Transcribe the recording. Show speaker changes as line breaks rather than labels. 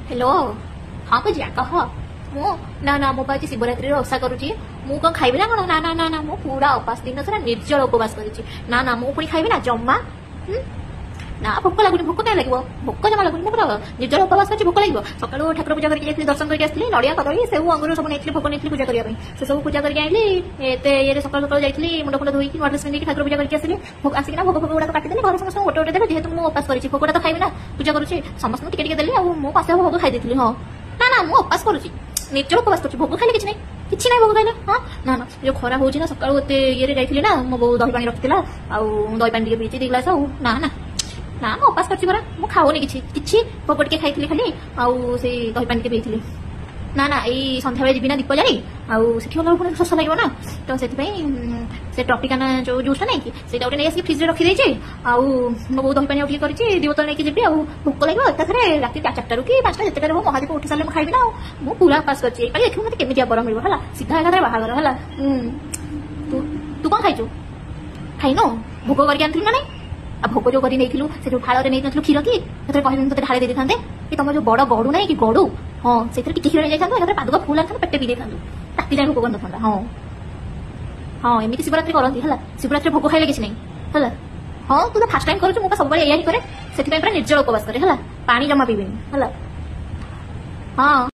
Hello हाँ पूजा कह मु ना ना मु शिवरात्रि ओषा करुची मु कौन खाइबी ना कौन ना ना ना ना मु पूरा उपास दिन सारा निर्जल उपवास करुची ना ना मु पुणी खाइबी ना जम्मा ना भोक लगुनि भोक क्या लगे भोक जमा लगुनि पूरा निर्जल उपवास कर भोक लगे सकाल ठाकुर पूजा करके दर्शन करके आसली नड़िया कदली सेव अंगूर सब नहीं भोक नहीं पूजा करने से सब पूजा करके आइली ये सकाल सकाल जाइली मुंड फुंड धोईकी नुआ ड्रेस पिंधिकी ठाकुर पूजा करके आसली आसिक भोग भोग गुड़ा काटिदेली घर समस्त गोटे गोटे देखे जेहतु मुझे उपास कर भोगटा तो खाइबी ना पूजा करुच्ची समस्त टिके देली मो पासे भोग खाई देती हाँ ना ना मुझे उपास करुच्ची निर्जल उपवास कर भोग खाइले किसी ना भोग खाइले हाँ ना ना जो खरा हो सका ये जाइली ना मो बो दही पानी रखी दही पानी टे पीची 2 ग्लास ना ना ना मो उपास करछि बरा मो खाओनी किछि भोग टिके खाइथिली खाली आउ से दही पानी टे पीथिली ना ना एई संध्या बेले जिबिना दीप जाली आउ सेठी होला पुणी शोष लागो ना तो सेति पई से ट्रॉपिकाना जो जूसटा नै कि सेटा ओटे नै आसी फ्रिज रे रखि देछि आउ मो बो दही पानी उठी करछि दी बोतल नै कि जिबि आउ भोक लागो एता थरे राती 4टा रु कि 5टा जते हो महादीप उठी साले म खाइबि ना मो पूरा उपास करछि काली देखु मते केमितिया बर मिलबो हला सीधा एका बाहागर हला तू तू कोन खाइछु खाइनो भोग करके आनथिल ना नै आ भोग जो करी नैथिलु से जो ढाଳରେ ନେଇନଥିଲୁ କ୍ଷୀର କି ସେତରେ କହିବି ତତେ ଢାଳି ଦେଇଥାନ୍ତେ କି ତମ ଯୋଉ ବଡ ଗଡୁ ନାହିଁ କି ଗଡୁ ହଁ ସେଥିରେ ଟିକେ କ୍ଷୀର ନେଇଯାଇଥାନ୍ତୁ ଏକାଥରେ ପାଦୁକା ଫୁଲ ଆଣିଥାନ୍ତୁ ପେଟେ ପିଇ ଦେଇଥାନ୍ତୁ ରାତି ଯାଏ ଭୋଗ କରିନଥାନ୍ତା ହଁ ହଁ ଏମିତି ଶିବରାତ୍ରି କରନ୍ତି ହେଲା ଶିବରାତ୍ରି ଭୋଗ ଖାଇଲେ କିଛି ନାହିଁ ହେଲା ହଁ ତୁ ତ ଫାର୍ଷ୍ଟ ଟାଇମ କରୁଛୁ ମୁଁ ତ ସବୁବେଳେ ଏଇଆ ହିଁ କରେ ସେଥିପାଇଁ ପୁରା ନିର୍ଜଳ ଉପବାସ କରେ ହେଲା ପାଣି ଜମା ପିଇବିନି ହେଲା ହଁ।